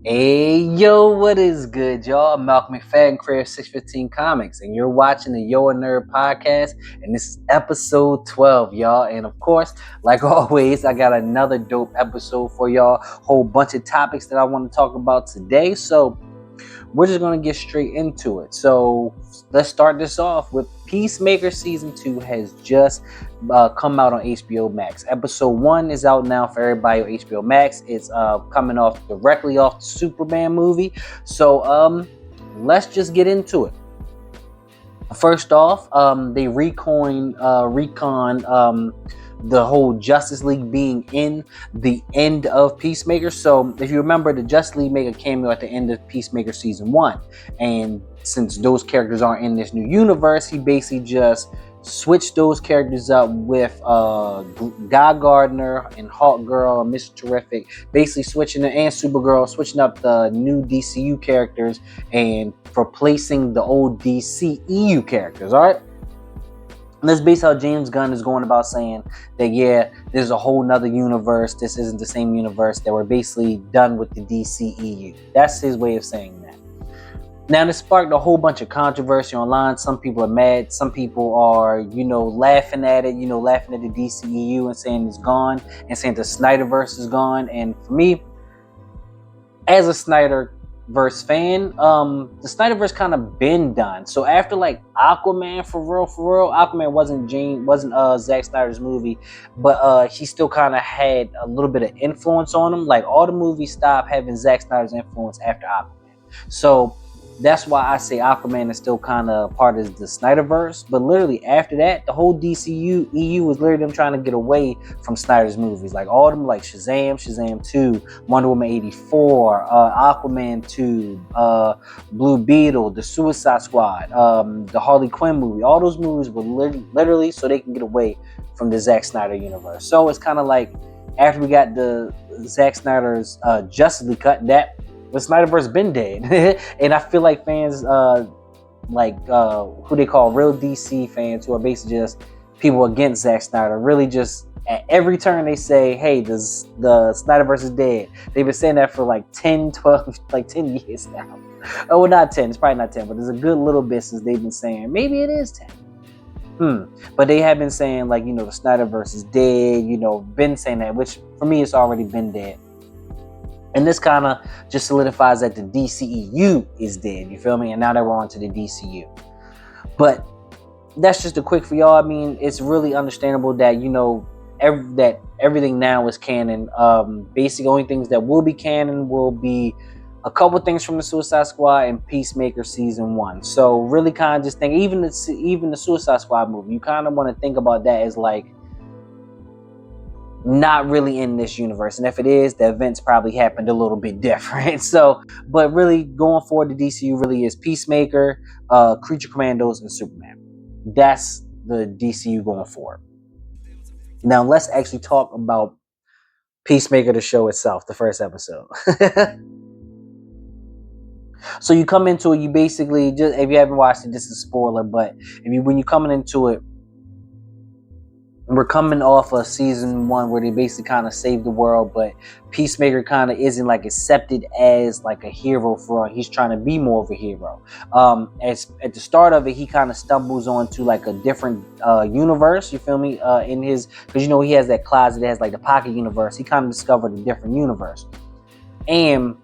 Hey yo, what is good, y'all? I'm Malcolm McFadden, Creative 615 Comics, and you're watching the Yo a Nerd podcast, and this is episode 12, y'all. And of course, like always, I got another dope episode for y'all. Whole bunch of topics that I want to talk about today. So we're just going to get straight into it. So let's start this off with Peacemaker Season 2 has just come out on HBO Max. Episode 1 is out now for everybody on HBO Max. It's coming off directly off the Superman movie. So let's just get into it. First off, they recon the whole Justice League being in the end of Peacemaker. So if you remember, the Justice League make a cameo at the end of Peacemaker Season 1. And since those characters aren't in this new universe, he basically just switched those characters up with Guy Gardner and Hawk Girl and Mr. Terrific, basically switching and Supergirl, switching up the new DCU characters and replacing the old DCEU characters, all right? And that's basically how James Gunn is going about saying that, yeah, there's a whole nother universe. This isn't the same universe, that we're basically done with the DCEU. That's his way of saying that. Now, this sparked a whole bunch of controversy online. Some people are mad. Some people are, laughing at it, laughing at the DCEU and saying it's gone and saying the Snyderverse is gone. And for me, as a Snyderverse fan, the Snyderverse kind of been done. So after like Aquaman, for real, Aquaman wasn't Zack Snyder's movie, but he still kind of had a little bit of influence on him. Like all the movies stopped having Zack Snyder's influence after Aquaman. So that's why I say Aquaman is still kind of part of the Snyderverse. But literally after that, the whole DCU EU was literally them trying to get away from Snyder's movies. Like all of them, like Shazam 2, Wonder Woman 84, Aquaman 2, Blue Beetle, the Suicide Squad, the Harley Quinn movie. All those movies were literally so they can get away from the Zack Snyder universe. So it's kind of like after we got the Zack Snyder's Justice League cut, that the Snyderverse been dead. And I feel like fans who they call real DC fans, who are basically just people against Zack Snyder, really just at every turn they say, hey, the Snyderverse is dead. They've been saying that for like 10 years now. Oh, well, not 10, it's probably not 10, but there's a good little bit since they've been saying maybe it is 10. But they have been saying the Snyderverse is dead, been saying that, which for me it's already been dead. And this kind of just solidifies that the DCEU is dead, you feel me? And now that we're on to the DCU. But that's just a quick for y'all. I mean, it's really understandable that, that everything now is canon. Basically, only things that will be canon will be a couple things from the Suicide Squad and Peacemaker Season 1. So really kind of just think, even the Suicide Squad movie, you kind of want to think about that as like, not really in this universe, and if it is, the events probably happened a little bit different. So, but really going forward, the DCU really is Peacemaker, Creature Commandos, and Superman. That's the DCU going forward. Now let's actually talk about Peacemaker, the show itself, the first episode. So you come into it, you basically just, if you haven't watched it, this is a spoiler, but when you're coming into it, we're coming off of Season 1 where they basically kind of saved the world, but Peacemaker kind of isn't like accepted as like a hero for he's trying to be more of a hero. As at the start of it, he kind of stumbles onto like a different universe, you feel me? In his, because he has that closet that has like the pocket universe. He kind of discovered a different universe. And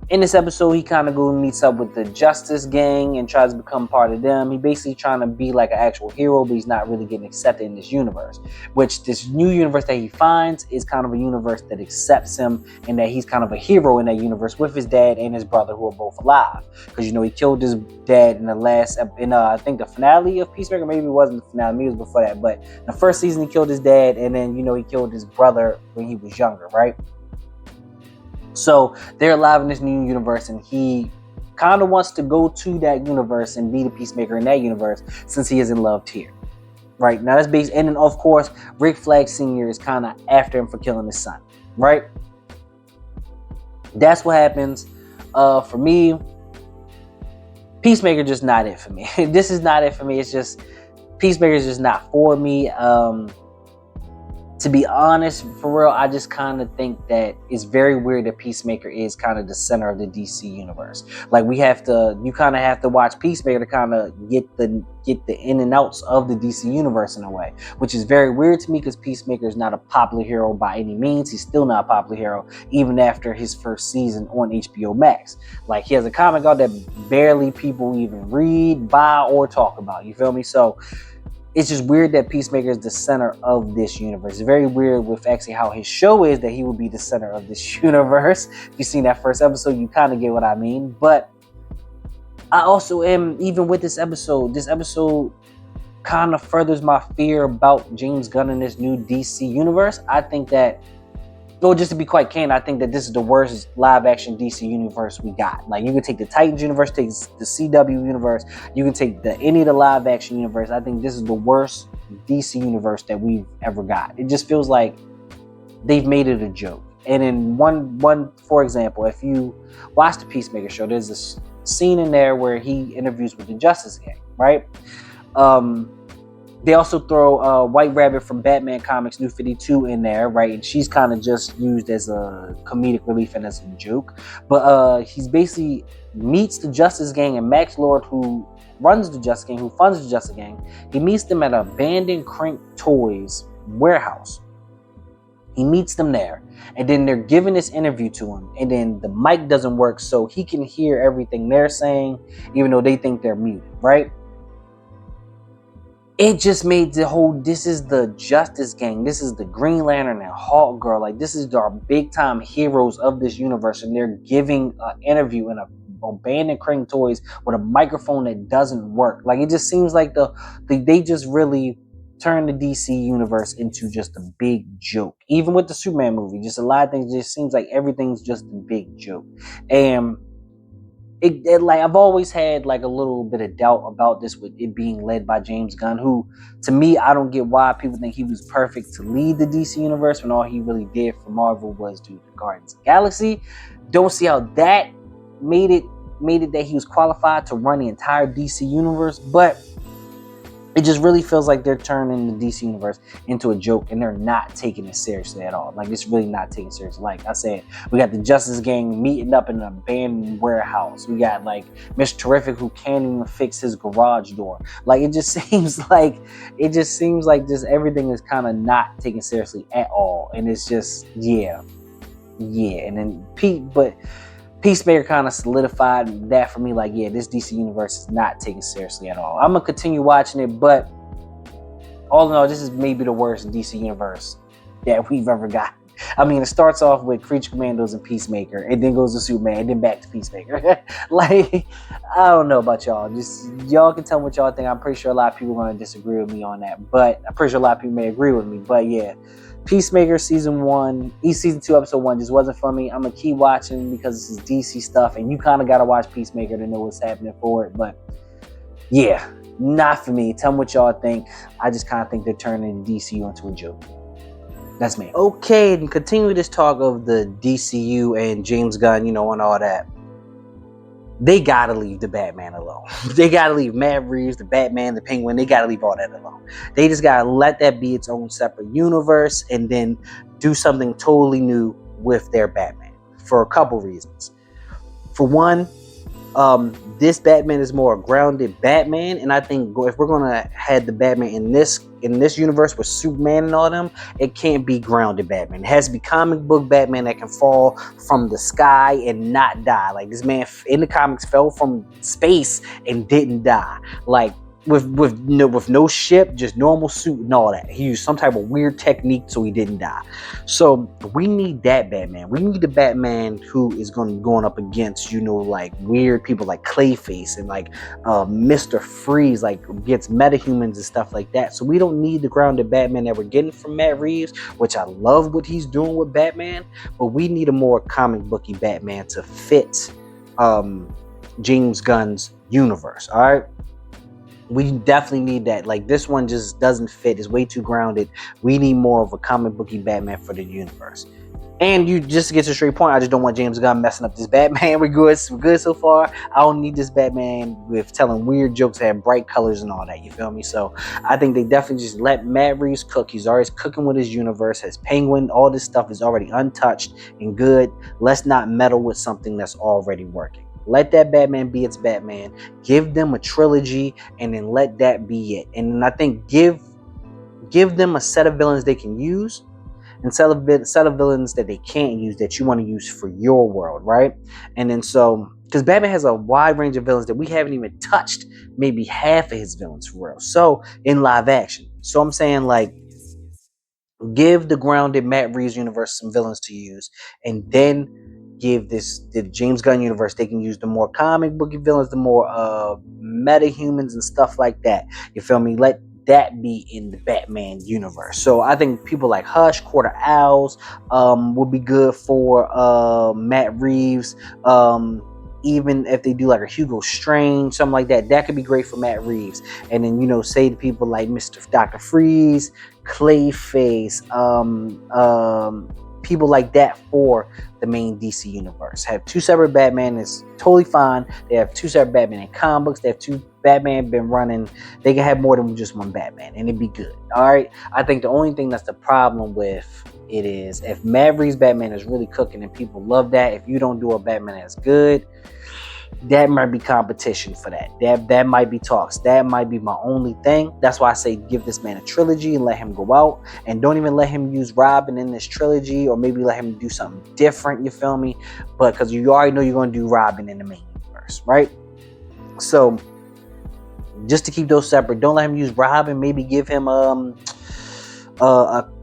in this episode, he kind of goes and meets up with the Justice Gang and tries to become part of them. He basically trying to be like an actual hero, but he's not really getting accepted in this universe. Which this new universe that he finds is kind of a universe that accepts him, and that he's kind of a hero in that universe with his dad and his brother, who are both alive. Because he killed his dad in the last, I think the finale of Peacemaker. Maybe it wasn't the finale, maybe it was before that. But in the first season, he killed his dad, and then he killed his brother when he was younger, right? So they're alive in this new universe, and he kind of wants to go to that universe and be the Peacemaker in that universe since he isn't loved here. Right? Now that's based, and then of course, Rick Flag Sr. is kind of after him for killing his son. Right? That's what happens. For me, Peacemaker just not it for me. This is not it for me. It's just Peacemaker is just not for me. to be honest, for real, I just kind of think that it's very weird that Peacemaker is kind of the center of the DC universe. Like you kind of have to watch Peacemaker to kind of get the in and outs of the DC universe in a way, which is very weird to me because Peacemaker is not a popular hero by any means. He's still not a popular hero even after his first season on HBO Max. Like, he has a comic out that barely people even read, buy, or talk about. You feel me? So it's just weird that Peacemaker is the center of this universe. It's very weird with actually how his show is that he would be the center of this universe. If you've seen that first episode, you kind of get what I mean. But I also am, even with this episode kind of furthers my fear about James Gunn in this new DC universe. I think that, well, just to be quite candid, I think that this is the worst live-action DC universe we got. Like, you can take the Titans universe, take the CW universe, you can take any of the live-action universe. I think this is the worst DC universe that we've ever got. It just feels like they've made it a joke. And in one, for example, if you watch the Peacemaker show, there's this scene in there where he interviews with the Justice Gang, right? They also throw White Rabbit from Batman Comics New 52 in there, right? And she's kind of just used as a comedic relief and as a joke. But he's basically meets the Justice Gang, and Max Lord, who runs the Justice Gang, who funds the Justice Gang, he meets them at an abandoned Crank Toys warehouse. He meets them there, and then they're giving this interview to him, and then the mic doesn't work, so he can hear everything they're saying, even though they think they're muted, right? It just made the whole, this is the Justice Gang, this is the Green Lantern and Hawk Girl, like, this is our big time heroes of this universe, and they're giving an interview in a abandoned Crank Toys with a microphone that doesn't work. Like, it just seems like they just really turned the DC universe into just a big joke. Even with the Superman movie, just a lot of things, just seems like everything's just a big joke. And it like, I've always had like a little bit of doubt about this, with it being led by James Gunn, who, to me, I don't get why people think he was perfect to lead the DC universe when all he really did for Marvel was do the Guardians of the Galaxy. Don't see how that made it that he was qualified to run the entire DC universe. But it just really feels like they're turning the DC universe into a joke, and they're not taking it seriously at all. Like, it's really not taken it seriously. Like I said, we got the Justice Gang meeting up in an abandoned warehouse. We got like Mr. Terrific, who can't even fix his garage door. Like, it just seems like just everything is kind of not taken seriously at all. And it's just, yeah. And then Peacemaker kind of solidified that for me. Like, yeah, this DC universe is not taken seriously at all. I'm going to continue watching it, but all in all, this is maybe the worst DC universe that we've ever got. I mean, it starts off with Creature Commandos and Peacemaker, and then goes to Superman, and then back to Peacemaker. Like, I don't know about y'all. Just, y'all can tell me what y'all think. I'm pretty sure a lot of people are going to disagree with me on that, but I'm pretty sure a lot of people may agree with me. But yeah, Peacemaker season 2 episode 1 just wasn't for me. I'm gonna keep watching because this is DC stuff, and you kind of gotta watch Peacemaker to know what's happening for it. But yeah, not for me. Tell me what y'all think. I just kind of think they're turning DCU into a joke. That's me. Okay, and continue this talk of the DCU and James Gunn, and all that. They gotta leave the Batman alone. They gotta leave Matt Reeves, the Batman, the Penguin. They gotta leave all that alone. They just gotta let that be its own separate universe, and then do something totally new with their Batman for a couple reasons. For one, this Batman is more a grounded Batman, and I think if we're gonna have the Batman in this universe with Superman and all them, it can't be grounded Batman. It has to be comic book Batman that can fall from the sky and not die. Like, this man in the comics fell from space and didn't die. Like, with no ship, just normal suit and all that. He used some type of weird technique so he didn't die. So we need that Batman. We need the Batman who is going up against, like weird people like Clayface and like Mr. Freeze, like against metahumans and stuff like that. So we don't need the grounded Batman that we're getting from Matt Reeves, which I love what he's doing with Batman, but we need a more comic booky Batman to fit James Gunn's universe. All right. We definitely need that. Like, this one just doesn't fit. It's way too grounded. We need more of a comic booky Batman for the universe. And you just to get to the straight point, I just don't want James Gunn messing up this Batman. We're good so far. I don't need this Batman with telling weird jokes that have bright colors and all that. You feel me? So I think they definitely just let Matt Reeves cook. He's always cooking with his universe. His Penguin, all this stuff is already untouched and good. Let's not meddle with something that's already working. Let that Batman be its Batman. Give them a trilogy, and then let that be it. And then I think give them a set of villains they can use, and set of villains that they can't use that you want to use for your world, right? And then so, because Batman has a wide range of villains that we haven't even touched maybe half of his villains for real. So in live action, so I'm saying like give the grounded Matt Reeves universe some villains to use, and then give the James Gunn universe, they can use the more comic booky villains, the more meta humans and stuff like that. You feel me? Let that be in the Batman universe. So I think people like Hush, Quarter Owls would be good for Matt Reeves. Even if they do like a Hugo Strange, something like that, that could be great for Matt Reeves. And then, you know, say to people like Mr. Dr. Freeze, Clayface, people like that for the main DC universe. Have two separate Batman is totally fine. They have two separate Batman in comic books. They have two Batman been running. They can have more than just one Batman, and it'd be good. All right. I think the only thing that's the problem with it is if Matt Reeves' Batman is really cooking and people love that. If you don't do a Batman that's good, that might be competition for that. That might be talks. That might be my only thing. That's why I say give this man a trilogy and let him go out, and don't even let him use Robin in this trilogy, or maybe let him do something different. You feel me? But because you already know you're going to do Robin in the main universe, right? So just to keep those separate, don't let him use Robin. Maybe give him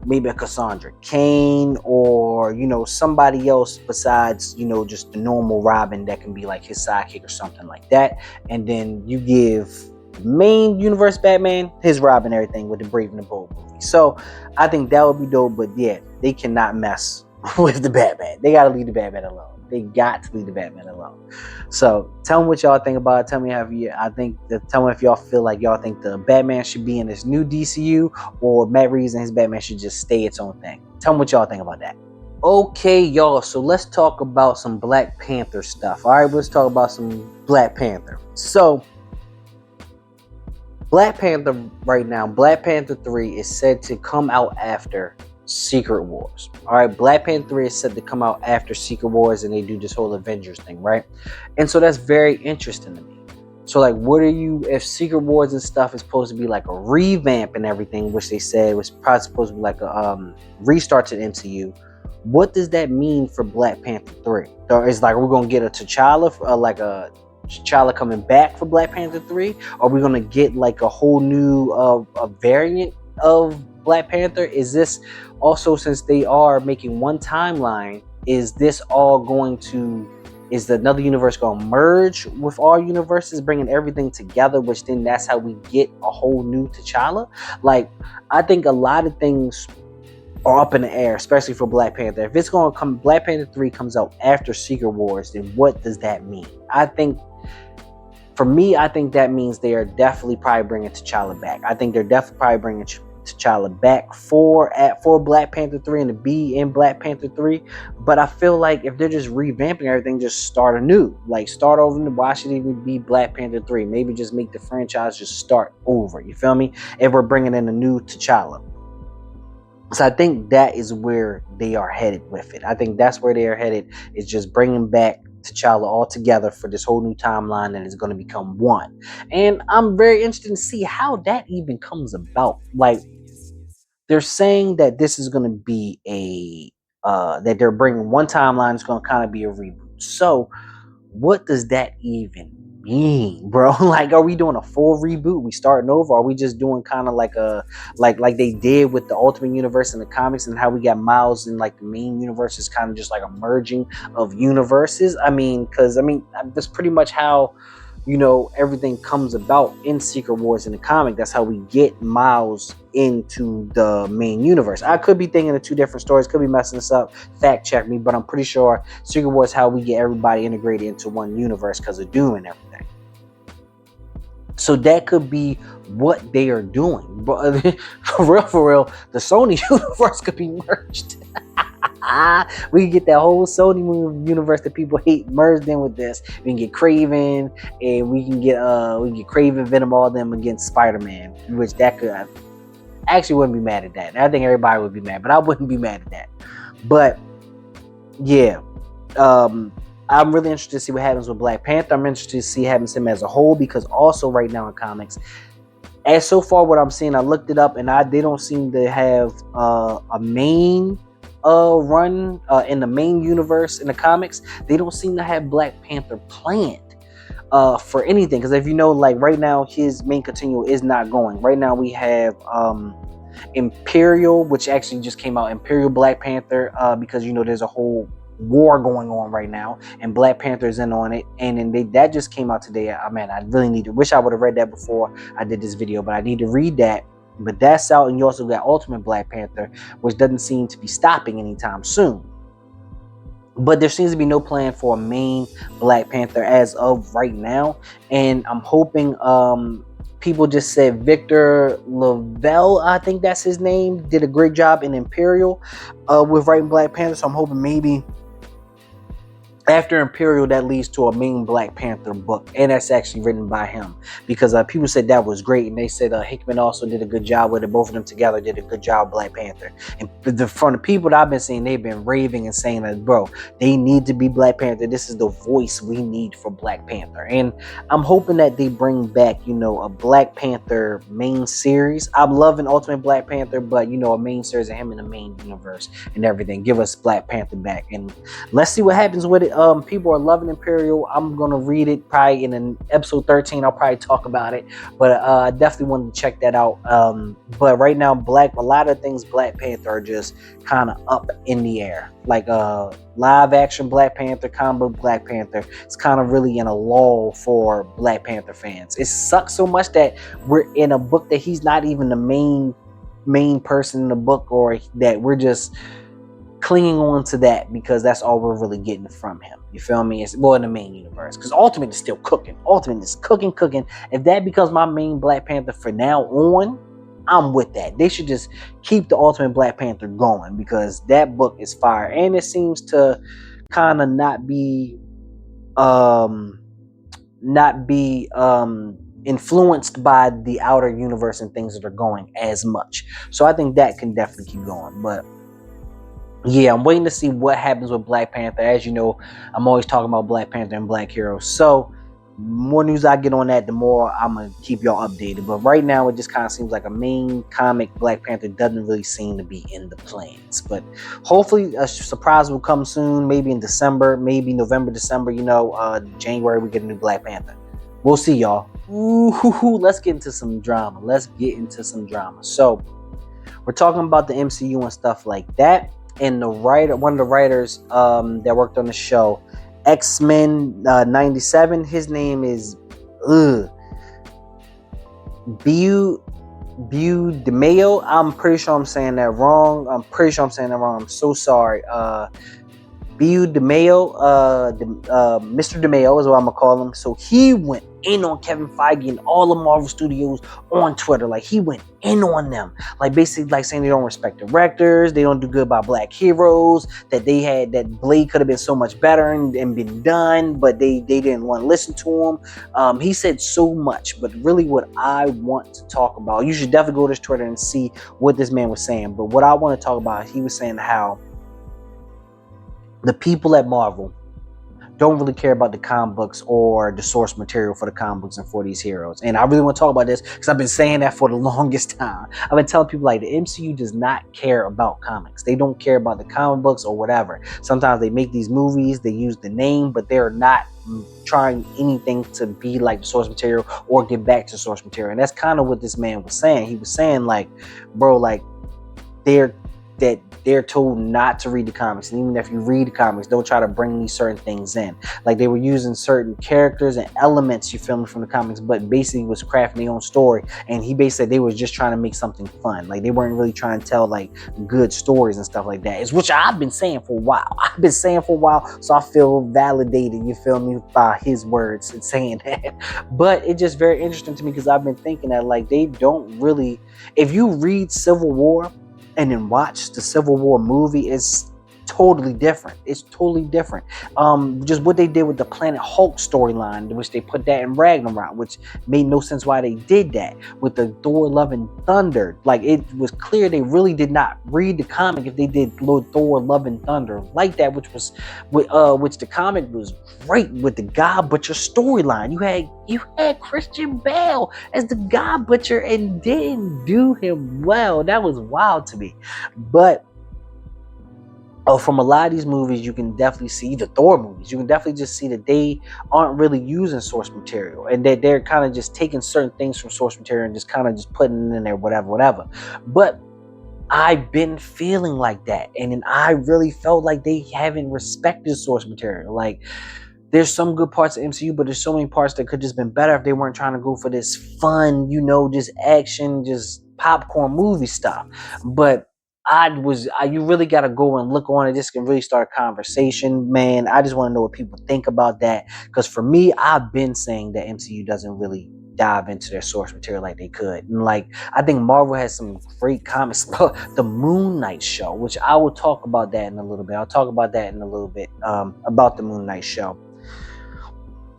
maybe a Cassandra Cain, or you know, somebody else besides, you know, just the normal Robin that can be like his sidekick or something like that. And then you give the main universe Batman his Robin, everything with the Brave and the Bold movie. So I think that would be dope. But yeah, they cannot mess with the Batman. They gotta leave the Batman alone. They got to leave the Batman alone. So tell me what y'all think about it. Tell me tell me if y'all feel like y'all think the Batman should be in this new DCU, or Matt Reeves and his Batman should just stay its own thing. Tell me what y'all think about that. Okay, y'all, so let's talk about some Black Panther stuff. All right, let's talk about some Black Panther. So Black Panther right now, Black Panther 3 is said to come out after Secret Wars. All right, Black Panther 3 is set to come out after Secret Wars, and they do this whole Avengers thing, right? And so that's very interesting to me. So like, what are you, if Secret Wars and stuff is supposed to be like a revamp and everything, which they said was probably supposed to be like a restart to the MCU, what does that mean for Black Panther 3? Or is like, we're gonna get a T'Challa, like a T'Challa coming back for Black Panther 3? Or are we gonna get like a whole new a variant of Black Panther? Is this also, since they are making one timeline, is this all going to, is another universe going to merge with our universes, bringing everything together, which then that's how we get a whole new T'Challa? Like, I think a lot of things are up in the air, especially for Black Panther. If it's going to come, Black Panther 3 comes out after Secret Wars, then what does that mean? I think, for me, I think that means they are definitely probably bringing T'Challa back. I think they're definitely probably bringing T'Challa back for Black Panther 3 and to be in Black Panther 3. But I feel like if they're just revamping everything, just start anew. Like, start over. Why should it even be Black Panther 3? Maybe just make the franchise just start over. You feel me? If we're bringing in a new T'Challa. So I think that is where they are headed with it. I think that's where they are headed, is just bringing back T'Challa all together for this whole new timeline that is going to become one. And I'm very interested to see how that even comes about. Like, they're saying that this is going to be that they're bringing one timeline, it's going to kind of be a reboot. So what does that even mean, bro? Like, are we doing a full reboot? We starting over? Or are we just doing kind of like a like they did with the Ultimate Universe in the comics, and how we got Miles in like the main universe is kind of just like a merging of universes? I mean, because that's pretty much how, you know, everything comes about in Secret Wars in the comic. That's how we get Miles into the main universe. I could be thinking of two different stories, could be messing this up, fact check me, but I'm pretty sure Secret Wars is how we get everybody integrated into one universe because of Doom and everything. So that could be what they are doing. But for real, the Sony universe could be merged. We can get that whole Sony movie universe that people hate merged in with this. We can get Craven, and we can get Craven, Venom, all them against Spider-Man, which that could actually wouldn't be mad at that. I think everybody would be mad, but I wouldn't be mad at that. But yeah, I'm really interested to see what happens with Black Panther. I'm interested to see what happens to him as a whole, because also right now in comics, as so far what I'm seeing, I looked it up, and they don't seem to have a main run in the main universe in the comics. They don't seem to have Black Panther planned for anything, because if you know, like right now his main continual is not going. Right now we have Imperial, which actually just came out, Imperial Black Panther, because you know there's a whole war going on right now, and Black Panther's in on it, and then that just came out today. Man, I really wish I would have read that before I did this video, but I need to read that. But that's out, and you also got Ultimate Black Panther, which doesn't seem to be stopping anytime soon. But there seems to be no plan for a main Black Panther as of right now, and I'm hoping people just said Victor Lavelle, I think that's his name, did a great job in Imperial with writing Black Panther. So I'm hoping maybe after Imperial that leads to a main Black Panther book, and that's actually written by him, because people said that was great, and they said Hickman also did a good job with it. Both of them together did a good job, Black Panther. And from the people that I've been seeing, they've been raving and saying that, bro, they need to be Black Panther. This is the voice we need for Black Panther. And I'm hoping that they bring back, you know, a Black Panther main series. I'm loving Ultimate Black Panther, but you know, a main series of him in the main universe and everything. Give us Black Panther back, and let's see what happens with it. People are loving Imperial. I'm gonna read it probably in an episode 13. I'll probably talk about it, but I definitely wanted to check that out. But right now, a lot of things Black Panther are just kind of up in the air. Like live action Black Panther, comic book Black Panther, it's kind of really in a lull for Black Panther fans. It sucks so much that we're in a book that he's not even the main person in the book, or that we're just clinging on to that because that's all we're really getting from him. You feel me? It's more in the main universe, because Ultimate is still cooking. Ultimate is cooking. If that becomes my main Black Panther for now on, I'm with that. They should just keep the Ultimate Black Panther going, because that book is fire, and it seems to kind of not be influenced by the outer universe and things that are going as much. So I think that can definitely keep going. But yeah, I'm waiting to see what happens with Black Panther. As you know, I'm always talking about Black Panther and Black heroes. So more news I get on that, the more I'm going to keep y'all updated. But right now, it just kind of seems like a main comic Black Panther doesn't really seem to be in the plans. But hopefully a surprise will come soon, maybe in December, maybe November, December, you know, January, we get a new Black Panther. We'll see, y'all. Ooh, let's get into some drama. So we're talking about the MCU and stuff like that. And one of the writers that worked on the show, X-Men 97, his name is Biu DeMayo. I'm pretty sure I'm saying that wrong. I'm so sorry. Biu DeMayo, Mr. DeMayo is what I'm gonna call him. So he went in on Kevin Feige and all the Marvel Studios on Twitter. Like, he went in on them, like basically like saying they don't respect directors, they don't do good by Black heroes, that that Blade could have been so much better and been done, but they didn't want to listen to him. He said so much, but really what I want to talk about, you should definitely go to his Twitter and see what this man was saying. But what I want to talk about, he was saying how the people at Marvel don't really care about the comic books or the source material for the comic books and for these heroes. And I really want to talk about this because I've been saying that for the longest time. I've been telling people, like, the MCU does not care about comics. They don't care about the comic books or whatever. Sometimes they make these movies, they use the name, but they're not trying anything to be like the source material or get back to source material. And that's kind of what this man was saying. He was saying, like, bro, like, they're told not to read the comics, and even if you read the comics, don't try to bring these certain things in. Like, they were using certain characters and elements, you feel me, from the comics, but basically was crafting their own story. And he basically said they was just trying to make something fun. Like, they weren't really trying to tell like good stories and stuff like that. It's which I've been saying for a while. So I feel validated, you feel me, by his words and saying that. But it's just very interesting to me because I've been thinking that, like, they don't really. If you read Civil War and then watch the Civil War movie, it's totally different. It's totally different. Just what they did with the Planet Hulk storyline, which they put that in Ragnarok, which made no sense why they did that. With the Thor Love and Thunder, like, it was clear they really did not read the comic if they did Thor Love and Thunder like that, which the comic was great with the God Butcher storyline. You had Christian Bale as the God Butcher and didn't do him well. That was wild to me. But from a lot of these movies, you can definitely see the Thor movies. You can definitely just see that they aren't really using source material, and that they're kind of just taking certain things from source material and just kind of just putting it in there, whatever. But I've been feeling like that, and then I really felt like they haven't respected source material. Like, there's some good parts of MCU, but there's so many parts that could just been better if they weren't trying to go for this fun, just action, just popcorn movie stuff. But you really got to go and look on it. This can really start a conversation, man. I just want to know what people think about that. Because for me, I've been saying that MCU doesn't really dive into their source material like they could. And like, I think Marvel has some great comics. The Moon Knight show, which I will talk about that in a little bit. I'll talk about that in a little bit, about the Moon Knight show.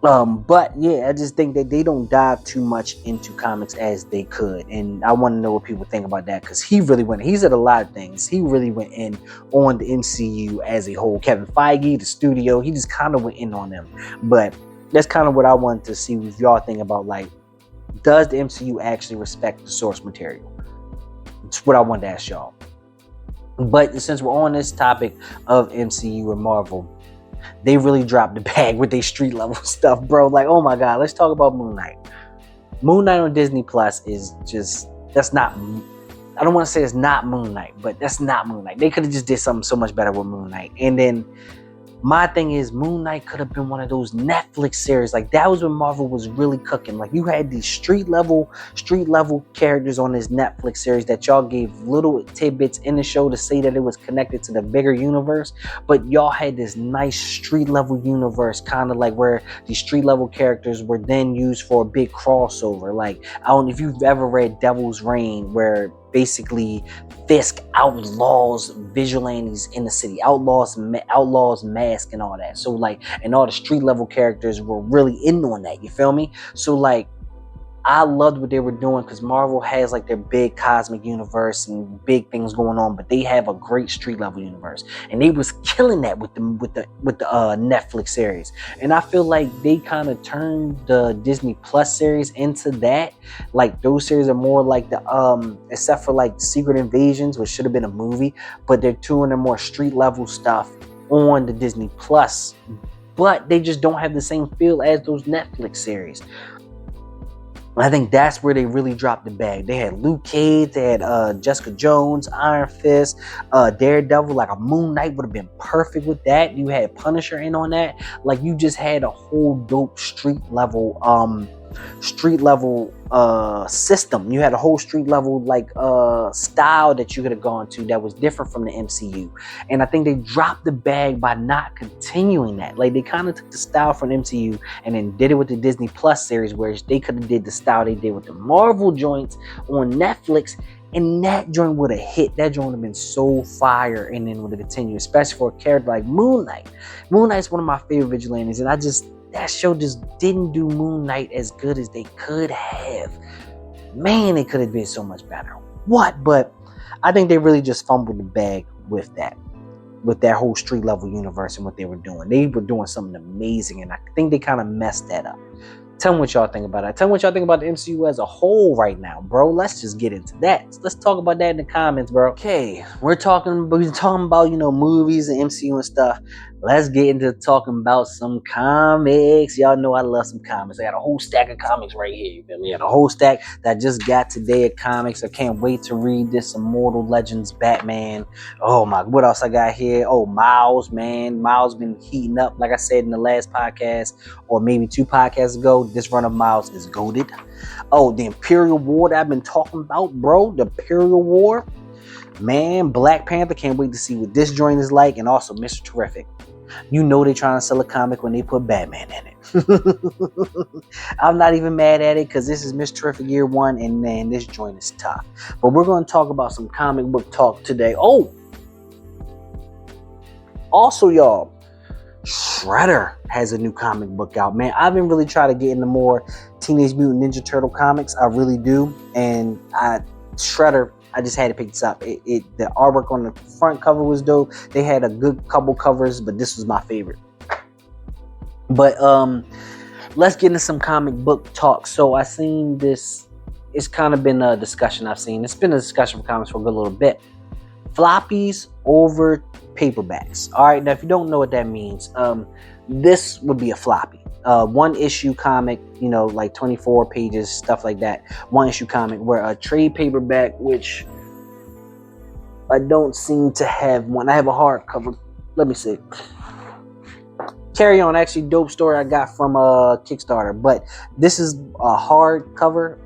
But yeah, I just think that they don't dive too much into comics as they could, and I want to know what people think about that, because he said a lot of things. He really went in on the MCU as a whole. Kevin Feige, the studio, he just kind of went in on them. But that's kind of what I wanted to see if y'all think about, like, does the MCU actually respect the source material? It's what I wanted to ask y'all. But since we're on this topic of MCU and Marvel, they really dropped the bag with their street level stuff, bro. Like, oh my God, let's talk about Moon Knight. Moon Knight on Disney Plus is just, I don't want to say it's not Moon Knight, but that's not Moon Knight. They could have just did something so much better with Moon Knight. And then my thing is, Moon Knight could have been one of those Netflix series. Like, that was when Marvel was really cooking. Like, you had these street level characters on this Netflix series that y'all gave little tidbits in the show to say that it was connected to the bigger universe. But y'all had this nice street level universe, kind of like where these street level characters were then used for a big crossover. Like, I don't know if you've ever read Devil's Reign, where basically Fisk outlaws vigilantes in the city, outlaws Mask and all that. So like, and all the street level characters were really in on that. You feel me? So like, I loved what they were doing, because Marvel has like their big cosmic universe and big things going on, but they have a great street level universe, and they was killing that with the Netflix series. And I feel like they kind of turned the Disney Plus series into that. Like, those series are more like the except for like Secret Invasions, which should have been a movie, but they're doing their more street level stuff on the Disney Plus, but they just don't have the same feel as those Netflix series. I think that's where they really dropped the bag. They had Luke Cage, they had Jessica Jones, Iron Fist, Daredevil. Like, a Moon Knight would have been perfect with that. You had Punisher in on that. Like, you just had a whole dope street level system. You had a whole street level style that you could have gone to that was different from the MCU. And I think they dropped the bag by not continuing that. Like, they kind of took the style from the MCU and then did it with the Disney Plus series, whereas they could have did the style they did with the Marvel joints on Netflix, and that joint would have hit. That joint would have been so fire, and then would have continued, especially for a character like Moon Knight. Moon Knight's one of my favorite vigilantes, and that show just didn't do Moon Knight as good as they could have. Man, it could have been so much better. But I think they really just fumbled the bag with that whole street level universe and what they were doing. They were doing something amazing, and I think they kind of messed that up. Tell me what y'all think about it. Tell me what y'all think about the MCU as a whole right now, bro. Let's just get into that. Let's talk about that in the comments, bro. Okay, we're talking about, movies and MCU and stuff. Let's get into talking about some comics. Y'all know I love some comics. I got a whole stack of comics right here. You feel me? I got a whole stack that just got today of comics. I can't wait to read this Immortal Legends Batman. Oh my, what else I got here? Oh, Miles, man. Miles been heating up, like I said in the last podcast, or maybe 2 podcasts ago. This run of Miles is goated. Oh, the Imperial War that I've been talking about, bro. The Imperial War. Man, Black Panther, can't wait to see what this joint is like. And also Mr. Terrific. You know they're trying to sell a comic when they put Batman in it. I'm not even mad at it, because this is Mr. Terrific Year 1, and man, this joint is tough. But we're going to talk about some comic book talk today. Oh! Also, y'all, Shredder has a new comic book out, man. I've been really trying to get into more Teenage Mutant Ninja Turtle comics. I really do. And Shredder, I just had to pick this up. The artwork on the front cover was dope. They had a good couple covers, but this was my favorite. But let's get into some comic book talk. So I seen this. It's kind of been a discussion I've seen. It's been a discussion for comics for a good little bit. Floppies over paperbacks. All right, now if you don't know what that means, this would be a floppy. One issue comic, like 24 pages, stuff like that. One issue comic, where a trade paperback, which I don't seem to have one. I have a hardcover. Let me see. Carry On, actually dope story I got from Kickstarter, but this is a hardcover.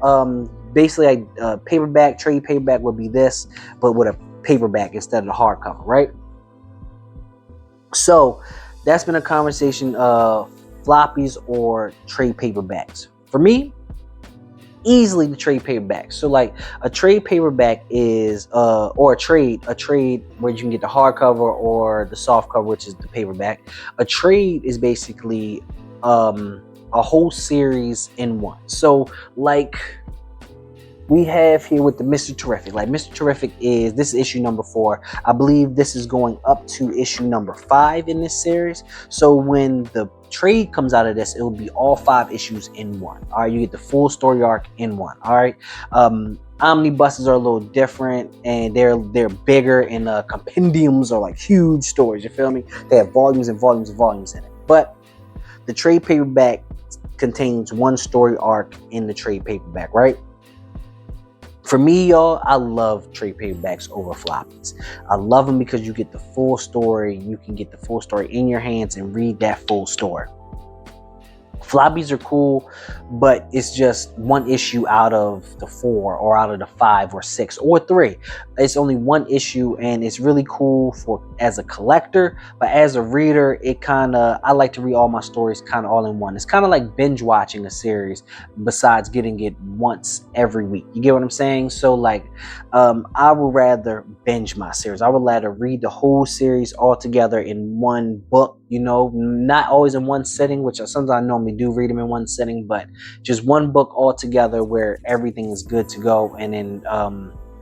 Basically, paperback, trade paperback would be this, but with a paperback instead of the hardcover, right? So that's been a conversation of floppies or trade paperbacks. For me, easily the trade paperback. So like a trade paperback is or a trade where you can get the hardcover or the soft cover, which is the paperback. A trade is basically a whole series in one. So like we have here with the Mr. Terrific. Like Mr. Terrific this is issue number 4. I believe this is going up to issue number 5 in this series. So when the trade comes out of this, it will be all 5 issues in one. All right, you get the full story arc in one. All right. Omnibuses are a little different, and they're bigger, and compendiums are like huge stories. You feel me? They have volumes and volumes and volumes in it. But the trade paperback contains one story arc in the trade paperback, right? For me, y'all, I love trade paperbacks over floppies. I love them because you get the full story. You can get the full story in your hands and read that full story. Floppies are cool, but it's just one issue out of the 4 or out of the 5 or 6 or 3. It's only one issue, and it's really cool for as a collector, but as a reader, I like to read all my stories kind of all in one. It's kind of like binge watching a series besides getting it once every week. You get what I'm saying? So like I would rather binge my series. I would rather read the whole series all together in one book, not always in one sitting, which sometimes I normally do read them in one sitting, but just one book all together where everything is good to go. And then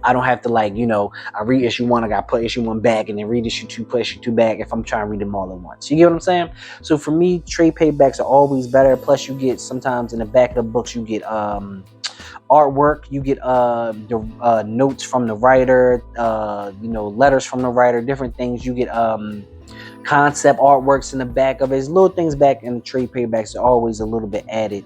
I don't have to I read issue 1, I got to put issue 1 back, and then read issue 2, put issue 2 back if I'm trying to read them all at once. You get what I'm saying? So for me, trade paperbacks are always better. Plus you get sometimes in the back of the books, you get artwork, you get the notes from the writer, letters from the writer, different things. You get concept artworks in the back of it. There's little things back in the trade paperbacks are always a little bit added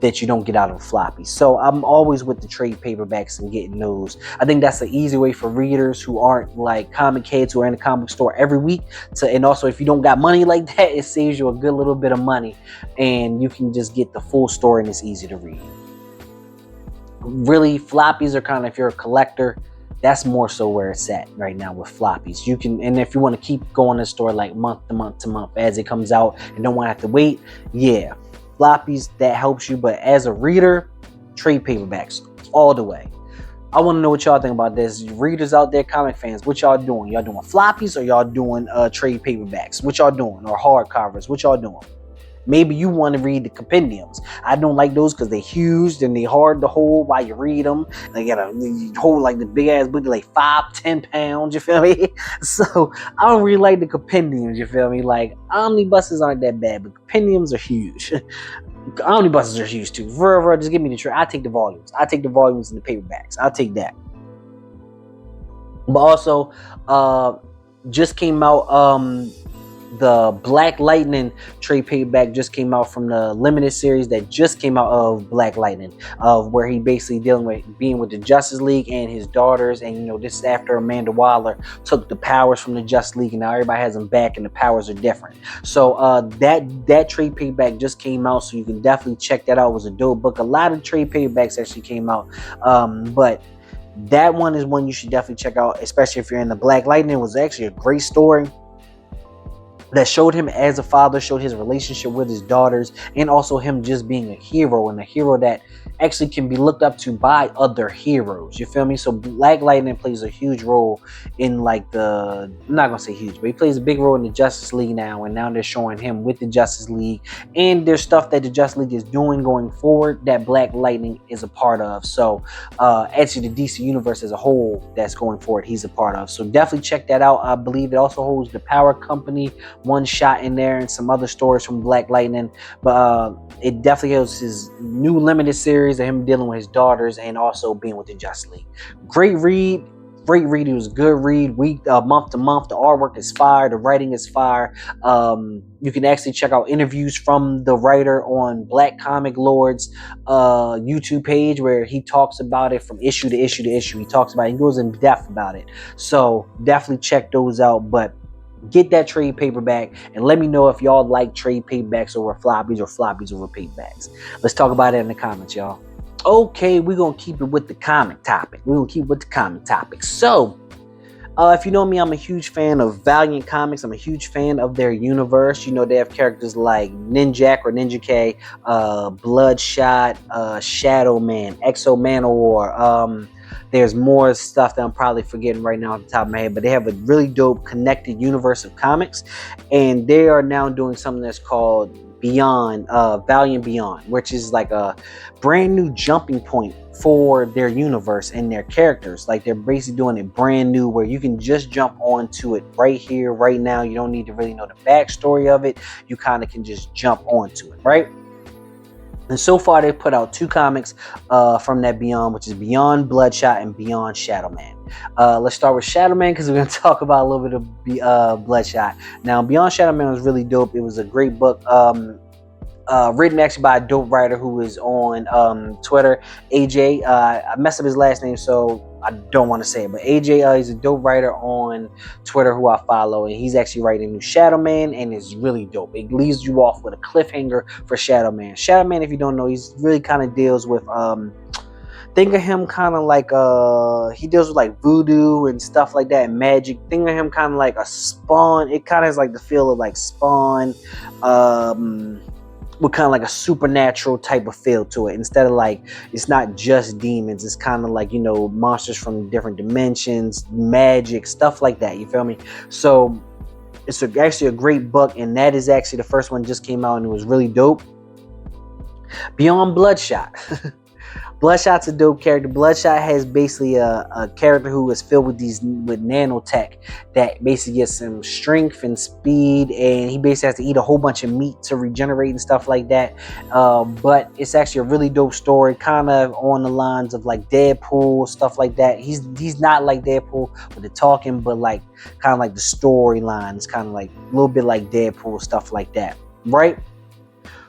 that you don't get out of a floppy. So I'm always with the trade paperbacks and getting those. I think that's the easy way for readers who aren't like comic heads who are in the comic store every week and also if you don't got money like that, it saves you a good little bit of money, and you can just get the full story and it's easy to read. Really, floppies are kind of, if you're a collector, that's more so where it's at right now with floppies. You can, and if you want to keep going to the store like month to month to month as it comes out and don't want to have to wait, yeah, floppies, that helps you. But as a reader, trade paperbacks all the way. I want to know what y'all think about this. Readers out there, comic fans, what y'all doing? Y'all doing floppies or y'all doing trade paperbacks? What y'all doing? Or hardcovers? What y'all doing? Maybe you want to read the compendiums. I don't like those because they're huge and they're hard to hold while you read them. They gotta hold like the big ass book, like 5-10 pounds, you feel me? So I don't really like the compendiums, you feel me? Like omnibuses aren't that bad, but compendiums are huge. Omnibuses are huge too. Just give me the trade. I take the volumes. I take the volumes and the paperbacks. I'll take that. But also, just came out the Black Lightning trade paperback just came out from the limited series that just came out of Black Lightning, of where he basically being with the Justice League and his daughters, and this is after Amanda Waller took the powers from the Justice League, and now everybody has them back and the powers are different. So that trade paperback just came out, so you can definitely check that out. It was a dope book. A lot of trade paperbacks actually came out, but that one is one you should definitely check out, especially if you're in the Black Lightning. It was actually a great story. that showed him as a father, showed his relationship with his daughters, and also him just being a hero, and a hero that actually can be looked up to by other heroes. You feel me? So Black Lightning plays a huge role in like I'm not gonna say huge, but he plays a big role in the Justice League now, and now they're showing him with the Justice League, and there's stuff that the Justice League is doing going forward that Black Lightning is a part of. So actually the DC universe as a whole that's going forward, he's a part of. So definitely check that out. I believe it also holds the Power Company one shot in there and some other stories from Black Lightning, but it definitely has his new limited series of him dealing with his daughters and also being with the Justice League. Great read. It was a good read. Month to month, the artwork is fire, the writing is fire. You can actually check out interviews from the writer on Black Comic Lord's YouTube page, where he talks about it from issue to issue to issue. He talks about it, he goes in depth about it. So definitely check those out. But get that trade paperback and let me know if y'all like trade paperbacks over floppies or floppies over paperbacks. Let's talk about it in the comments, y'all. Okay, we're gonna keep it with the comic topic. So if you know me, I'm a huge fan of Valiant Comics. I'm a huge fan of their universe. You know, they have characters like Ninjak or Ninja K, Bloodshot, Shadow Man, Exo Manowar. There's more stuff that I'm probably forgetting right now off the top of my head, but they have a really dope connected universe of comics, and they are now doing something that's called Beyond, Valiant Beyond, which is like a brand new jumping point for their universe and their characters. Like they're basically doing it brand new, where you can just jump onto it right here, right now. You don't need to really know the backstory of it. You kind of can just jump onto it, right? And so far, they've put out 2 comics from that Beyond, which is Beyond Bloodshot and Beyond Shadow Man. Let's start with Shadow Man, because we're going to talk about a little bit of Bloodshot. Now, Beyond Shadow Man was really dope. It was a great book. Written actually by a dope writer who is on Twitter, AJ. I messed up his last name, so I don't want to say it, but AJ is a dope writer on Twitter who I follow, and he's actually writing new Shadow Man, and it's really dope. It leaves you off with a cliffhanger for Shadow Man. Shadow Man, if you don't know, he's really kind of deals with think of him kind of like he deals with like voodoo and stuff like that, and magic. Think of him kind of like a Spawn. It kind of has like the feel of like Spawn, with kind of like a supernatural type of feel to it. Instead of like, it's not just demons, it's kind of like, you know, monsters from different dimensions, magic, stuff like that. You feel me? So it's actually a great book, and that is actually the first one just came out, and it was really dope. Beyond Bloodshot. Bloodshot's a dope character. Bloodshot has basically a character who is filled with nanotech that basically gets some strength and speed, and he basically has to eat a whole bunch of meat to regenerate and stuff like that. But it's actually a really dope story, kind of on the lines of like Deadpool, stuff like that. He's not like Deadpool with the talking, but like kind of like the storyline is kind of like a little bit like Deadpool, stuff like that, right?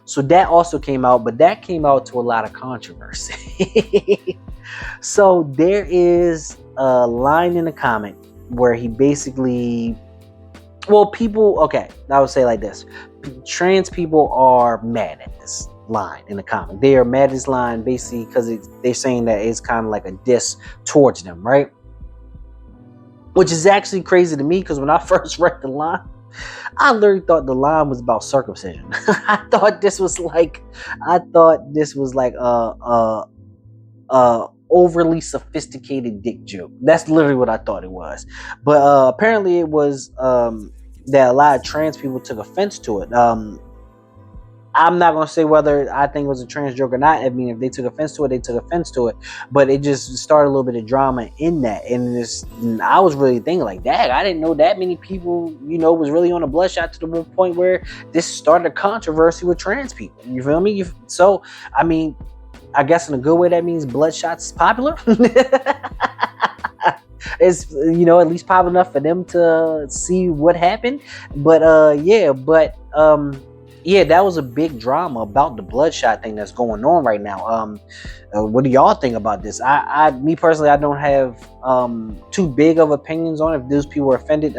So that also came out, but that came out to a lot of controversy. So there is a line in the comic where he basically, okay, I would say like this. Trans people are mad at this line in the comic. They are mad at this line basically because they're saying that it's kind of like a diss towards them, right? Which is actually crazy to me, because when I first read the line, I literally thought the line was about circumcision. I thought this was like a overly sophisticated dick joke. That's literally what I thought it was. But apparently it was that a lot of trans people took offense to it. I'm not going to say whether I think it was a trans joke or not. I mean, if they took offense to it, they took offense to it. But it just started a little bit of drama in that. And I was really thinking like, dang, I didn't know that many people, you know, was really on a Bloodshot to the point where this started a controversy with trans people. You feel me? So, I mean, I guess in a good way, that means Bloodshot's popular. It's, you know, at least popular enough for them to see what happened. But yeah, that was a big drama about the Bloodshot thing that's going on right now. What do y'all think about this? Me personally, I don't have too big of opinions on it. If those people were offended,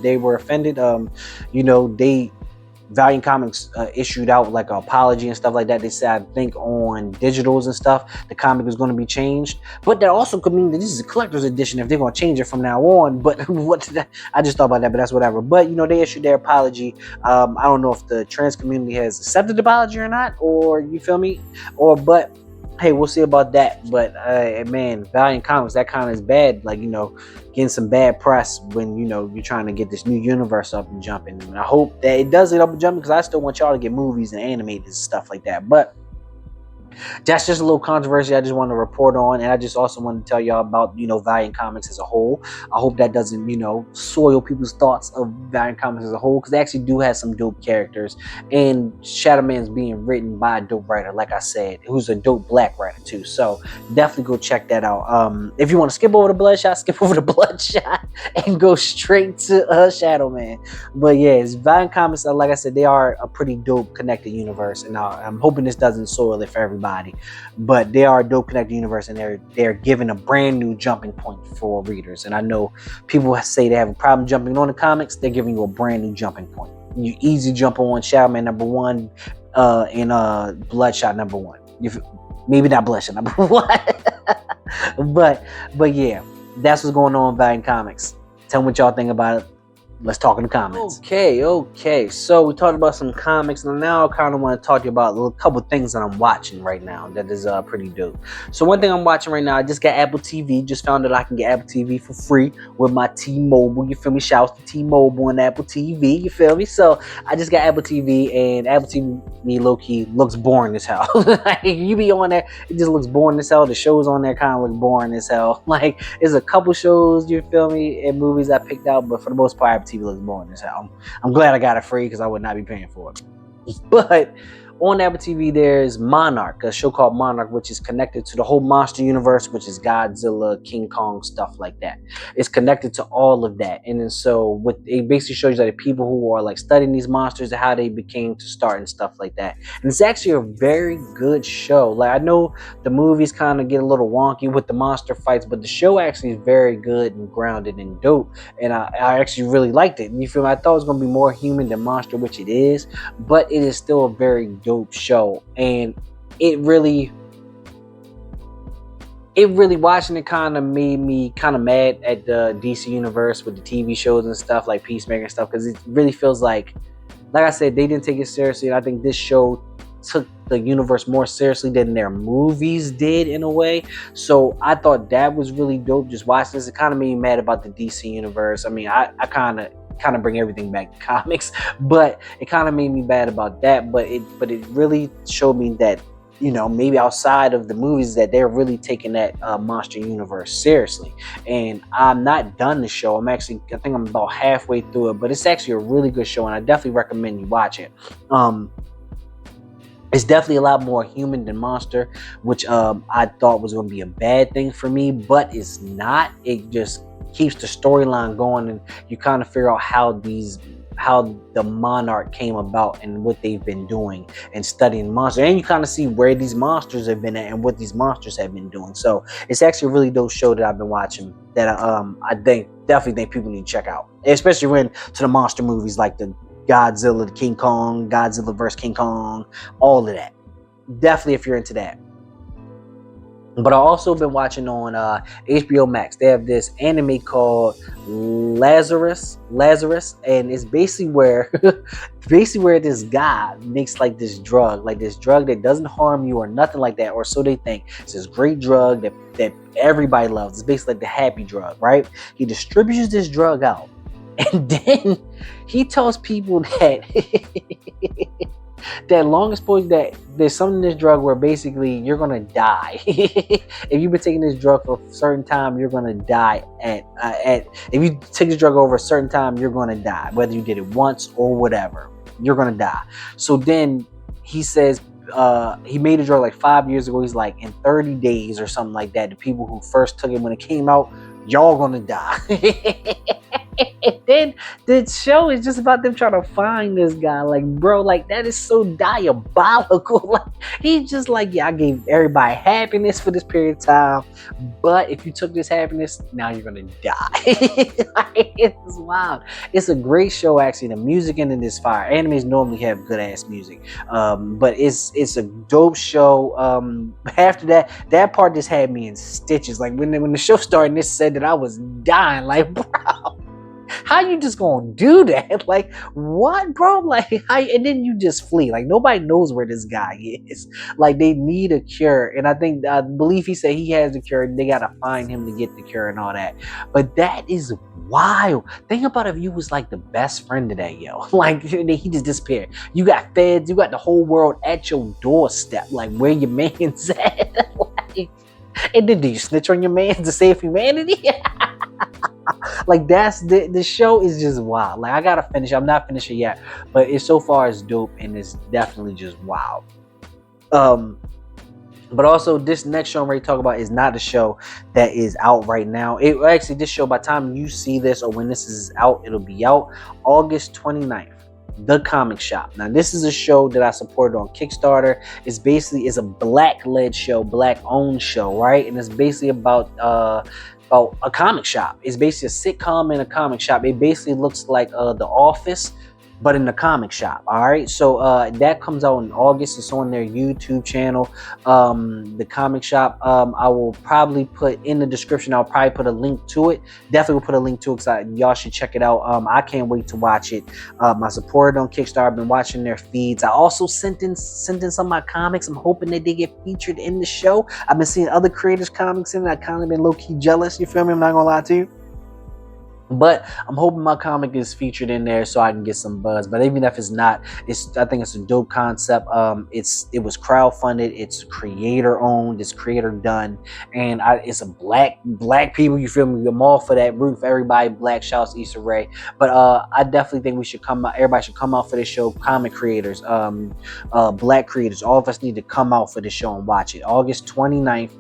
they were offended. You know, Valiant Comics issued out like an apology and stuff like that. They said, I think on digitals and stuff, the comic is going to be changed. But that also could mean that this is a collector's edition if they're going to change it from now on. But I just thought about that, but that's whatever. But, you know, they issued their apology. I don't know if the trans community has accepted the apology or not, or you feel me? But hey, we'll see about that. But man, Valiant Comics, that kind of is bad. Like, you know, getting some bad press when, you know, you're trying to get this new universe up and jumping. And I hope that it does get up and jumping, because I still want y'all to get movies and animated and stuff like that. But that's just a little controversy I just want to report on. And I just also want to tell y'all about, you know, Valiant Comics as a whole. I hope that doesn't, you know, soil people's thoughts of Valiant Comics as a whole, because they actually do have some dope characters. And Shadow Man's being written by a dope writer, like I said, who's a dope black writer too. So definitely go check that out. If you want to skip over the Bloodshot, skip over the Bloodshot and go straight to Shadow Man. But yeah, it's Valiant Comics. Like I said, they are a pretty dope connected universe, and I'm hoping this doesn't soil it for everybody. But they are a dope connected universe, and they're giving a brand new jumping point for readers. And I know people say they have a problem jumping on the comics. They're giving you a brand new jumping point. You easy jump on Shadow Man #1 and Bloodshot #1. Maybe not Bloodshot #1, but yeah, that's what's going on in Valiant Comics. Tell me what y'all think about it. Let's talk in the comments. Okay. So we talked about some comics, and now I kind of want to talk to you about a couple things that I'm watching right now that is pretty dope. So one thing I'm watching right now, I just got Apple TV. Just found that I can get Apple TV for free with my T-Mobile. You feel me? Shouts to T-Mobile and Apple TV. You feel me? So I just got Apple TV, and Apple TV low-key looks boring as hell. Like, you be on there, it just looks boring as hell. The shows on there kind of look boring as hell. Like, there's a couple shows, you feel me, and movies I picked out, but for the most part, Apple TV looks boring as hell. I'm glad I got it free, because I would not be paying for it. But on Apple TV, there's Monarch, a show called Monarch, which is connected to the whole monster universe, which is Godzilla, King Kong, stuff like that. It's connected to all of that. And then so it basically shows you that the people who are like studying these monsters and how they became to start and stuff like that. And it's actually a very good show. Like, I know the movies kind of get a little wonky with the monster fights, but the show actually is very good and grounded and dope. And I actually really liked it. And you feel me? I thought it was going to be more human than monster, which it is, but it is still a very dope show. And it really watching it kind of made me kind of mad at the DC universe with the TV shows and stuff like Peacemaker and stuff, because it really feels like I said, they didn't take it seriously. And I think this show took the universe more seriously than their movies did in a way. So I thought that was really dope. Just watching this, it kind of made me mad about the DC universe. I mean, I kind of bring everything back to comics, but it kind of made me bad about that. But it really showed me that, you know, maybe outside of the movies, that they're really taking that monster universe seriously. And I'm not done the show. I think I'm about halfway through it, but it's actually a really good show, and I definitely recommend you watch it. It's definitely a lot more human than monster, which I thought was going to be a bad thing for me, but it's not. It just keeps the storyline going, and you kind of figure out how the Monarch came about and what they've been doing and studying monsters, and you kind of see where these monsters have been at and what these monsters have been doing. So it's actually a really dope show that I've been watching that I definitely think people need to check out, especially when to the monster movies like the Godzilla, the King Kong, Godzilla vs. King Kong, all of that. Definitely if you're into that. But I've also been watching on HBO Max. They have this anime called Lazarus, and it's basically where this guy makes like this drug that doesn't harm you or nothing like that, or so they think. It's this great drug that everybody loves. It's basically like the happy drug, right? He distributes this drug out, and then he tells people that that long exposure, that there's something in this drug where basically you're gonna die. If you've been taking this drug for a certain time, you're gonna die if you take this drug over a certain time, you're gonna die, whether you did it once or whatever, you're gonna die. So then he says he made a drug like 5 years ago. He's like, in 30 days or something like that, the people who first took it when it came out, y'all gonna die. And then the show is just about them trying to find this guy. Like, bro, like that is so diabolical. Like, he's just like, yeah, I gave everybody happiness for this period of time, but if you took this happiness, now you're gonna die. Like, it's wild. It's a great show, actually. The music in it is fire. Animes normally have good ass music, but it's a dope show. After that part just had me in stitches. Like when the show started, and it said that I was dying. Like, bro, how you just gonna do that? Like, what, bro? Like, how, and then you just flee. Like, nobody knows where this guy is. Like, they need a cure, and I believe he said he has the cure. And they gotta find him to get the cure and all that. But that is wild. Think about if you was like the best friend today, yo. Like, he just disappeared. You got feds. You got the whole world at your doorstep. Like, where your man's at? Like, and then do you snitch on your man to save humanity? Like, that's the show is just wild. Like, I gotta finish. I'm not finished it yet, but it's so far it's dope and it's definitely just wild. But also this next show I'm ready to talk about is not a show that is out right now. It actually, this show, by the time you see this or when this is out, it'll be out August 29th. The Comic Shop. Now, this is a show that I supported on Kickstarter. It's a black-led show, black-owned show, right? And it's basically about a comic shop. It's basically a sitcom in a comic shop. It basically looks like The Office, but in the comic shop. All right, so that comes out in August. It's on their YouTube channel, The Comic Shop. I will probably put in the description. I'll probably put a link to it. Definitely will put a link to it, because y'all should check it out. I can't wait to watch it. I supported on Kickstarter. I've been watching their feeds. I also sent in some of my comics. I'm hoping that they get featured in the show. I've been seeing other creators' comics in it. I kind of been low-key jealous. You feel me? I'm not gonna lie to you. But I'm hoping my comic is featured in there so I can get some buzz. But even if it's not, I think it's a dope concept. It was crowdfunded. It's creator owned. It's creator done, and it's a black people. You feel me? I'm all for that. Root for everybody. Black, shouts Issa Rae. But I definitely think we should come out. Everybody should come out for this show. Comic creators, black creators. All of us need to come out for this show and watch it. August 29th.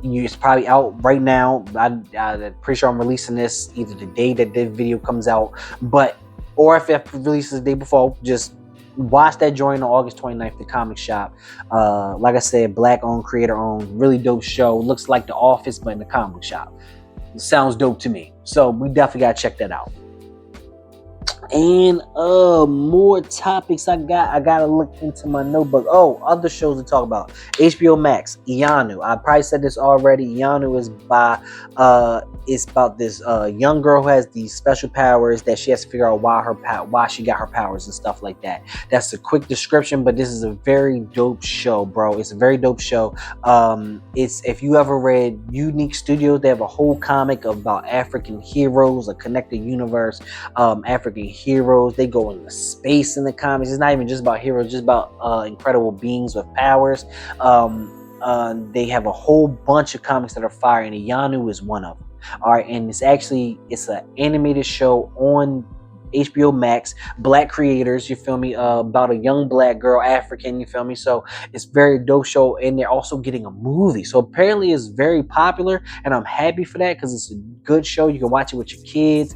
It's probably out right now. I'm pretty sure I'm releasing this either the day that this video comes out, or if it releases the day before, just watch that joint on August 29th, The Comic Shop. Like I said, black owned, creator owned, really dope show. Looks like The Office, but in the comic shop. It sounds dope to me. So we definitely gotta check that out. And more topics I gotta look into my notebook. Other shows to talk about. HBO Max, Ianu. I probably said this already. Ianu is it's about this young girl who has these special powers that she has to figure out why she got her powers and stuff like that. That's a quick description, but this is a very dope show, bro. It's a very dope show. If you ever read Unique Studios, they have a whole comic about African heroes, a connected universe. African heroes, they go into space in the comics. It's not even just about heroes, just about incredible beings with powers. They have a whole bunch of comics that are fire, and Ianu is one of them. All right, and it's an animated show on HBO Max, black creators, you feel me, about a young black girl, African, you feel me. So it's very dope show, and they're also getting a movie. So apparently it's very popular, and I'm happy for that, because it's a good show. You can watch it with your kids.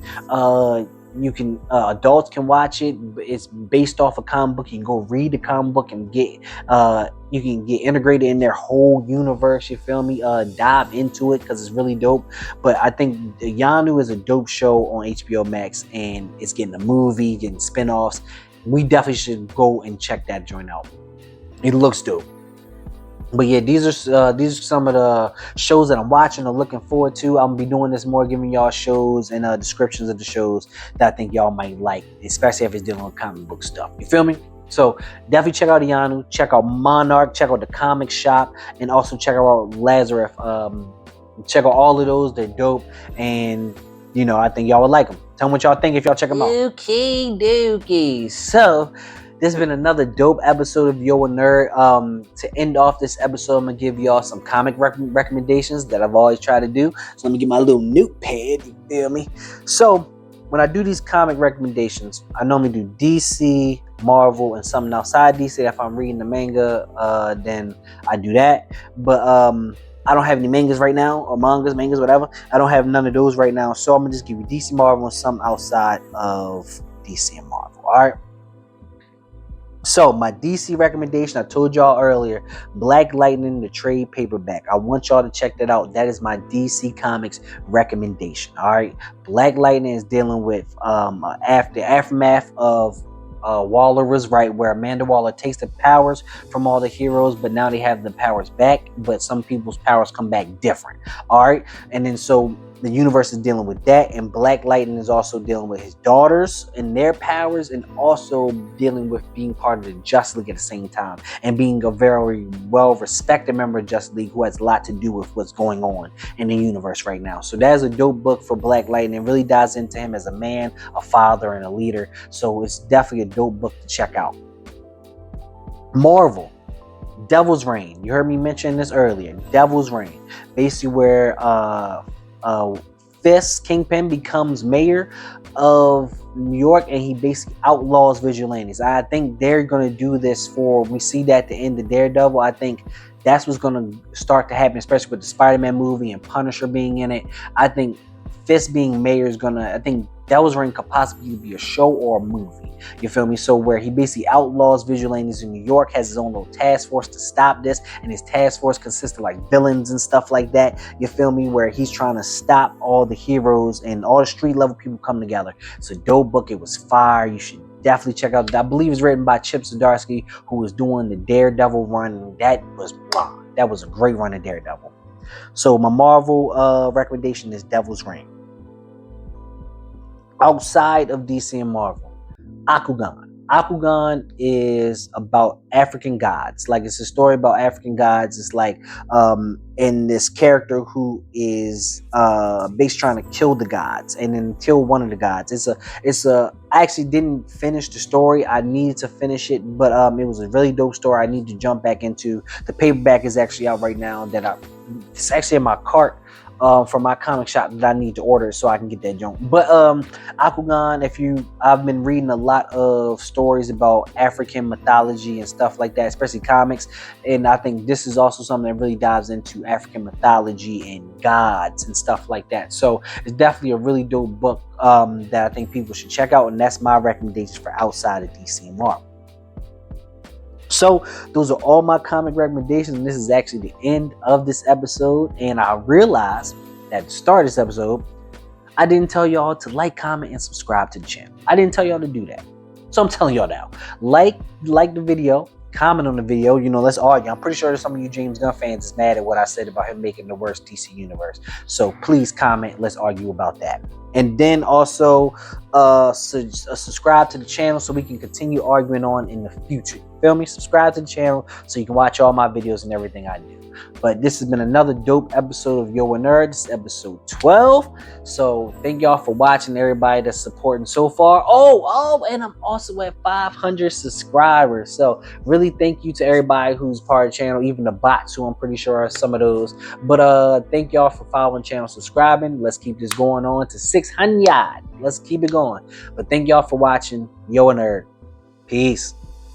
You can adults can watch it. It's based off a comic book. You can go read the comic book and you can get integrated in their whole universe, you feel me, dive into it, because it's really dope. But I think Yanu is a dope show on HBO Max, and it's getting a movie, getting spin-offs. We definitely should go and check that joint out. It looks dope. But yeah, these are some of the shows that I'm watching or looking forward to. I'm gonna be doing this more, giving y'all shows and descriptions of the shows that I think y'all might like, especially if it's dealing with comic book stuff. You feel me? So definitely check out Ianu, check out Monarch, check out The Comic Shop, and also check out Lazarus. Check out all of those. They're dope, and I think y'all would like them. Tell me what y'all think if y'all check them out. Okay, dookie. So this has been another dope episode of Yo a Nerd. To end off this episode, I'm going to give y'all some comic recommendations that I've always tried to do. So let me get my little notepad, you feel me? So when I do these comic recommendations, I normally do DC, Marvel, and something outside DC. If I'm reading the manga, then I do that. But I don't have any mangas right now, or mangas, whatever. I don't have none of those right now, so I'm gonna just give you DC, Marvel, and something outside of DC and Marvel. All right. So my DC recommendation, I told y'all earlier, Black Lightning, the trade paperback. I want y'all to check that out. That is my DC Comics recommendation. All right, Black Lightning is dealing with after aftermath of Waller was right, where Amanda Waller takes the powers from all the heroes, but now they have the powers back, but some people's powers come back different. All right, and then so the universe is dealing with that, and Black Lightning is also dealing with his daughters and their powers, and also dealing with being part of the Justice League at the same time, and being a very well-respected member of Justice League who has a lot to do with what's going on in the universe right now. So that is a dope book for Black Lightning. It really dives into him as a man, a father, and a leader. So it's definitely a dope book to check out. Marvel, Devil's Reign. You heard me mention this earlier. Devil's Reign, basically where Fist Kingpin becomes mayor of New York, and he basically outlaws vigilantes. I think they're gonna do this for. We see that at the end of Daredevil. I think that's what's gonna start to happen, especially with the Spider-Man movie and Punisher being in it. I think Fist being mayor is gonna. I think Devil's Reign could possibly be a show or a movie. You feel me? So where he basically outlaws vigilantes in New York, has his own little task force to stop this, and his task force consists of like villains and stuff like that. You feel me? Where he's trying to stop all the heroes and all the street level people come together. It's a dope book. It was fire. You should definitely check out. I believe it's written by Chip Zdarsky, who was doing the Daredevil run. That was a great run of Daredevil. So my Marvel recommendation is Devil's Reign. Outside of DC and Marvel, Akogun. Akogun is about African gods. Like, it's a story about African gods. It's like in this character who is basically trying to kill the gods and then kill one of the gods. I actually didn't finish the story. I needed to finish it, but it was a really dope story. I need to jump back into. The paperback is actually out right now. It's actually in my cart. From my comic shop that I need to order so I can get that junk. But Akogun, I've been reading a lot of stories about African mythology and stuff like that, especially comics, and I think this is also something that really dives into African mythology and gods and stuff like that. So it's definitely a really dope book that I think people should check out, and that's my recommendation for outside of DC and Marvel. So those are all my comic recommendations, and this is actually the end of this episode. And I realized that to start this episode, I didn't tell y'all to like, comment, and subscribe to the channel. I didn't tell y'all to do that, so I'm telling y'all now. Like the video, comment on the video. Let's argue. I'm pretty sure some of you James Gunn fans is mad at what I said about him making the worst DC universe. So please comment. Let's argue about that. And then also subscribe to the channel so we can continue arguing on in the future. Feel me? Subscribe to the channel so you can watch all my videos and everything I do. But this has been another dope episode of Yo a Nerd. This is episode 12. So thank y'all for watching, everybody that's supporting so far. Oh, and I'm also at 500 subscribers. So really thank you to everybody who's part of the channel, even the bots, who I'm pretty sure are some of those. But thank y'all for following the channel, subscribing. Let's keep this going on to 600. Let's keep it going. But thank y'all for watching Yo a Nerd. Peace.